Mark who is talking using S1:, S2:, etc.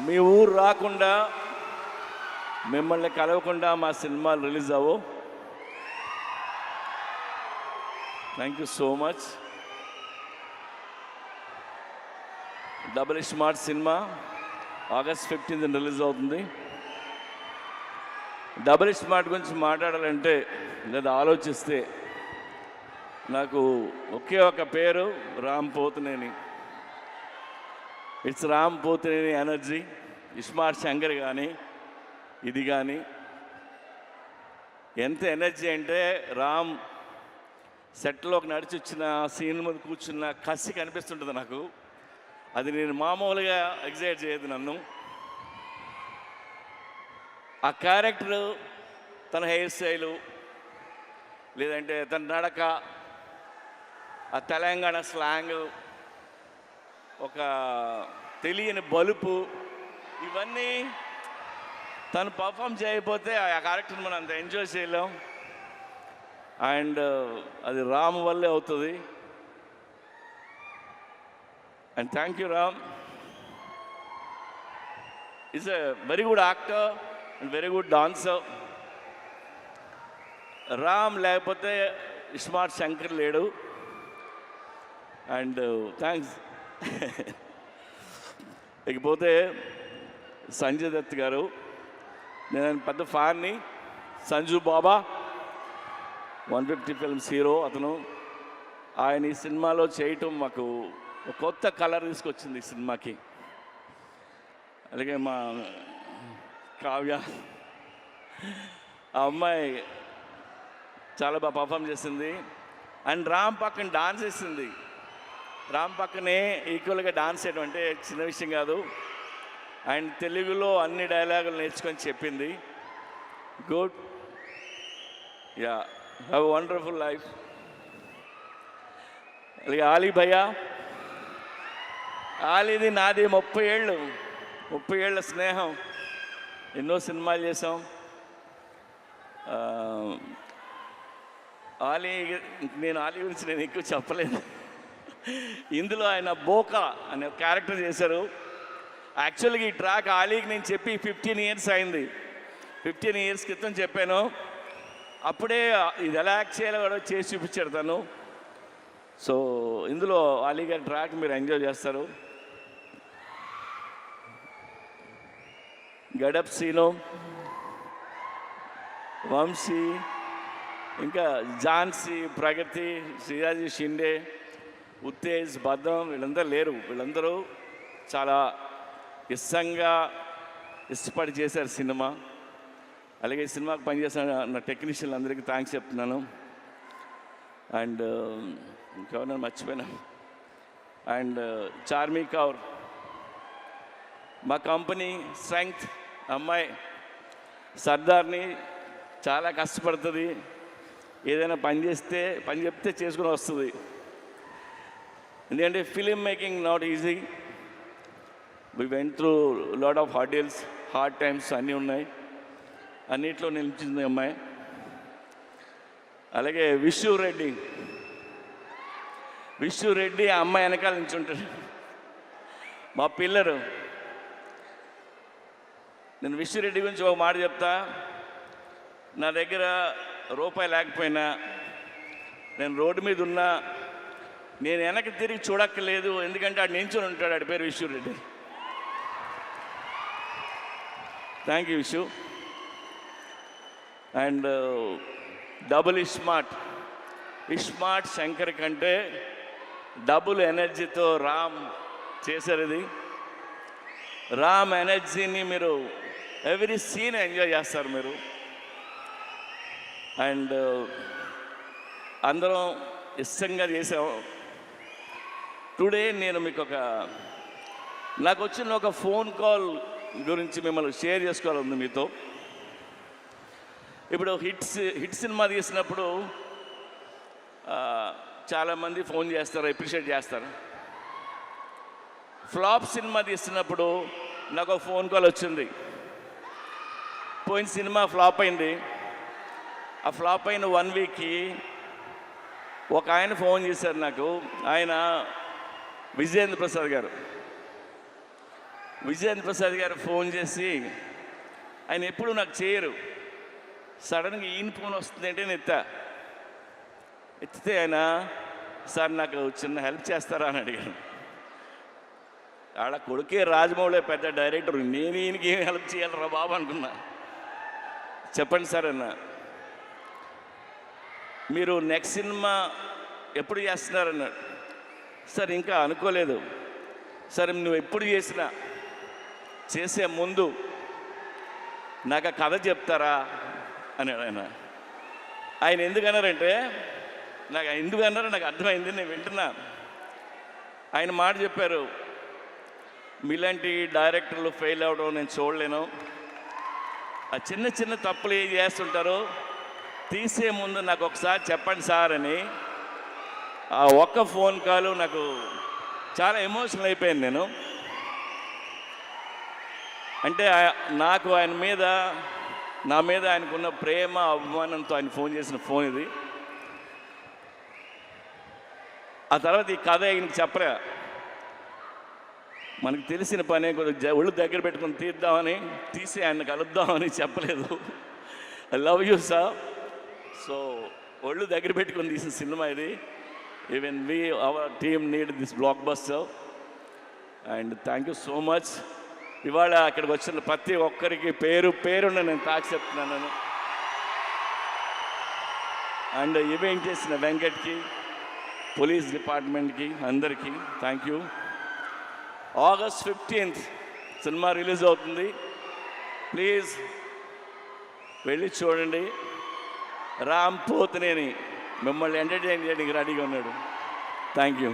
S1: మీ ఊరు రాకుండా మిమ్మల్ని కలవకుండా మా సినిమాలు రిలీజ్ అవ్వవు. Thank you so much. Double smart cinema August 15th release అవుతుంది. డబుల్ స్మార్ట్ గురించి మాట్లాడాలంటే లేదా ఆలోచిస్తే నాకు ఒకే ఒక పేరు, Ram Pothineni. It's Ram Pothineni energy. Smart Shankar కానీ ఇది కానీ ఎంత ఎనర్జీ అంటే రామ్ సెట్లోకి నడిచి వచ్చిన సీన్ మీద కూర్చున్న కసి కనిపిస్తుంటుంది నాకు. అది నేను మామూలుగా ఎగ్జైట్ చేయదు నన్ను. ఆ క్యారెక్టరు, తన హెయిర్ స్టైలు, లేదంటే తన నడక, ఆ తెలంగాణ స్లాంగ్, ఒక తెలియని బలుపు, ఇవన్నీ తను పర్ఫామ్ చేయకపోతే ఆ క్యారెక్టర్ని మనం అంత ఎంజాయ్ చేయలేం. అండ్ అది రామ్ వల్లే అవుతుంది. And thank you Ram. Is a very good actor and very good dancer. Ram లేకపోతే స్మార్ట్ శంకర్ లేడు. And thanks. ఇకపోతే సంజయ్ దత్ గారు, నేను పెద్ద ఫ్యాన్ని. సంజు బాబా 150 ఫిల్మ్స్ హీరో అతను. ఆయన ఈ సినిమాలో చేయటం మాకు ఒక కొత్త కలర్ తీసుకొచ్చింది ఈ సినిమాకి. అలాగే మా కావ్య, ఆ అమ్మాయి చాలా బాగా పర్ఫామ్ చేసింది. అండ్ రామ్ పక్కన డాన్స్ చేసింది. రామ్ పక్కనే ఈక్వల్గా డాన్స్ చేయడం అంటే చిన్న విషయం కాదు. అండ్ తెలుగులో అన్ని డైలాగులు నేర్చుకొని చెప్పింది. Good. Yeah, have wonderful life. అలాగే ఆలీ భయ్యా, ఆలీది నాది 30 ఏళ్ళ స్నేహం. ఎన్నో సినిమాలు చేసాం. నేను ఆలీ గురించి నేను ఎక్కువ చెప్పలేదు. ఇందులో ఆయన బోకా అనే క్యారెక్టర్ చేశారు. యాక్చువల్గా ఈ ట్రాక్ ఆలీకి నేను చెప్పి 15 ఇయర్స్ అయింది. 15 ఇయర్స్ క్రితం చెప్పాను. అప్పుడే ఇది ఎలా యాక్ట్ చేయాలో కూడా చేసి చూపించాడు తను. సో ఇందులో ఆలీ గారి ట్రాక్ మీరు ఎంజాయ్ చేస్తారు. గడప్ సీను, వంశీ, ఇంకా ఝాన్సీ, ప్రగతి, శ్రీరాజీ షిండే, ఉత్తేజ్, భద్రం, వీళ్ళందరూ లేరు. వీళ్ళందరూ చాలా ఇష్టపడి చేశారు సినిమా. అలాగే ఈ సినిమాకి పనిచేసిన నా టెక్నీషియన్లు అందరికీ థ్యాంక్స్ చెప్తున్నాను. అండ్ ఇంకెవరైనా మర్చిపోయినా. అండ్ చార్మీ కౌర్, మా కంపెనీ స్ట్రెంగ్త్ అమ్మాయి, సర్దార్ని, చాలా కష్టపడుతుంది. ఏదైనా పని చెప్తే చేసుకుని వస్తుంది. ఎందుకంటే film making not easy. We went through lot of hurdles, hard times అన్నీ ఉన్నాయి. అన్నిట్లో నిలిచింది అమ్మాయి. అలాగే విష్ణు రెడ్డి ఆ అమ్మాయి వెనకాల నుంచి ఉంటాడు, మా పిల్లరు. నేను విష్ణు రెడ్డి గురించి ఒక మాట చెప్తా. నా దగ్గర రూపాయి లేకపోయినా, నేను రోడ్డు మీద ఉన్నా, నేను వెనక్కి తిరిగి చూడక్కర్లేదు. ఎందుకంటే ఆడు నించుని ఉంటాడు. ఆడి పేరు Vishnu Reddy. Thank you Vishnu. And double smart Shankar కంటే డబుల్ ఎనర్జీతో రామ్ చేశారు. ఇది రామ్ ఎనర్జీని మీరు ఎవ్రీ సీన్ ఎంజాయ్ చేస్తారు మీరు. అండ్ అందరం ఇష్టంగా చేసాం. టుడే నేను మీకు నాకు వచ్చిన ఒక ఫోన్ కాల్ గురించి మిమ్మల్ని షేర్ చేసుకోవాలంది మీతో. ఇప్పుడు హిట్ సినిమా తీసినప్పుడు చాలామంది ఫోన్ చేస్తారు, అప్రిషియేట్ చేస్తారు. ఫ్లాప్ సినిమా తీస్తున్నప్పుడు నాకు ఒక ఫోన్ కాల్ వచ్చింది. పోయిన సినిమా ఫ్లాప్ అయింది. ఆ ఫ్లాప్ అయిన 1 వీక్కి ఒక ఆయన ఫోన్ చేశారు నాకు. ఆయన విజయేంద్ర ప్రసాద్ గారు. విజయేంద్ర ప్రసాద్ గారు ఫోన్ చేసి, ఆయన ఎప్పుడు నాకు చేయరు, సడన్గా ఈయన ఫోన్ వస్తుంది అంటే నేను ఎత్తితే ఆయన, సార్ నాకు చిన్న హెల్ప్ చేస్తారా అని అడిగాను. ఆడ కొడుకే రాజమౌళి పెద్ద డైరెక్టర్, నేను ఈయనకి ఏం హెల్ప్ చేయాలరా బాబు అనుకున్నా. చెప్పండి సార్ అన్న, మీరు నెక్స్ట్ సినిమా ఎప్పుడు చేస్తున్నారన్నాడు. సార్ ఇంకా అనుకోలేదు. సరే నువ్వు ఎప్పుడు చేసే ముందు నాకు ఆ కథ చెప్తారా అన్నాడు ఆయన. ఆయన ఎందుకన్నారంటే, నాకు ఎందుకన్నారో నాకు అర్థమైంది, నేను వింటున్నా. ఆయన మాట చెప్పారు, మీలాంటి డైరెక్టర్లు ఫెయిల్ అవ్వడం నేను చూడలేను. ఆ చిన్న చిన్న తప్పులు ఏం చేస్తుంటారో తీసే ముందు నాకు ఒకసారి చెప్పండి సార్ అని. ఆ ఒక్క ఫోన్ కాల్ నాకు చాలా ఎమోషనల్ అయిపోయాను నేను. అంటే నాకు ఆయన మీద, నా మీద ఆయనకున్న ప్రేమ అభిమానంతో ఆయన ఫోన్ చేసిన ఫోన్ ఇది. ఆ తర్వాత ఈ కథ ఆయనకి చెప్పరా, మనకు తెలిసిన పనే కొద్దిగా ఒళ్ళు దగ్గర పెట్టుకుని తీసి ఆయన కలుద్దామని చెప్పలేదు. I love you sir. So ఒళ్ళు దగ్గర పెట్టుకొని తీసిన సినిమా ఇది. Even our team need this block buster and thank you so much. ఇవాళ అక్కడికి వచ్చిన ప్రతి ఒక్కరికి పేరున్న నేను తాకి చెప్తున్నాను. అండ్ ఈవెంట్ చేసిన వెంకట్కి, పోలీస్ డిపార్ట్మెంట్కి, అందరికీ thank you. August 15th cinema release అవుతుంది. ప్లీజ్ వెళ్ళి చూడండి. రామ్ పోతినేని మిమ్మల్ని ఎంటర్టైన్ చేయడానికి రెడీగా ఉన్నాడు. Thank you.